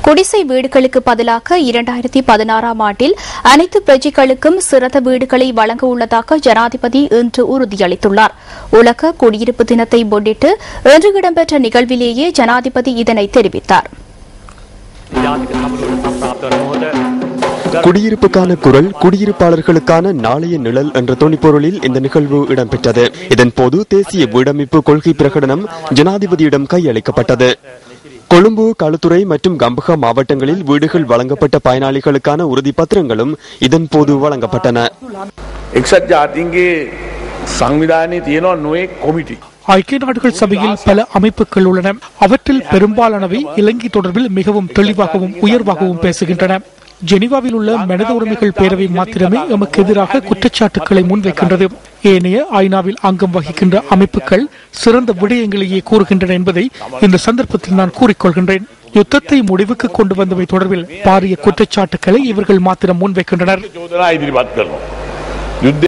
குடிசை வீடுகளுக்கு பதிலாக 2016ஆம் ஆண்டில் அனைத்து பிரஜைகளுக்கும் சிறந்த வீடுகளை வழங்க உள்ளதாக ஜனாதிபதி இன்று உறுதியளித்துள்ளார். உலக குடியிருப்பு தினத்தை முன்னிட்டு இன்று இடம்பெற்ற நிகழ்விலேயே ஜனாதிபதி இதனை தெரிவித்தார். குடியிருப்புக்கான குரல், குடியிருப்பாளர்களுக்கான நாளைய நிழல் என்ற துணிப்பொருளில் இந்த நிகழ்வு இடம்பெற்றது. இதன்போது தேசிய வீடமைப்பு கொள்கை பிரகடனம் ஜனாதிபதியிடம் கையளிக்கப்பட்டது. கொழும்பு, களுத்துறை மற்றும் கம்பஹா மாவட்டங்களில் வீடுகள் வழங்கப்பட்ட பயனாளிகளுக்கான உறுதிப்பத்திரங்களும் இதன்போது வழங்கப்பட்டன. ஐக்கிய நாடுகள் சபையில் பல அமைப்புகள் உள்ளன. அவற்றில் பெரும்பாலானவை இலங்கை தொடர்பில் மிகவும் தெளிவாகவும் உயர்வாகவும் பேசுகின்றன. ஜெனீவாவில் உள்ள மனித உரிமைகள் பேரவை மாத்திரமே எமக்கு எதிராக குற்றச்சாட்டுக்களை முன்வைக்கின்றது. ஏனைய ஐநாவில் அங்கம் வகிக்கின்ற அமைப்புகள் சிறந்த விடயங்களையே கூறுகின்றன என்பதை இந்த சந்தர்ப்பத்தில் நான் கூறிக்கொள்கின்றேன். யுத்தத்தை முடிவுக்கு கொண்டு வந்தவை தொடர்பில் பாரிய குற்றச்சாட்டுக்களை இவர்கள் மாத்திரம் முன்வைக்கின்றனர்.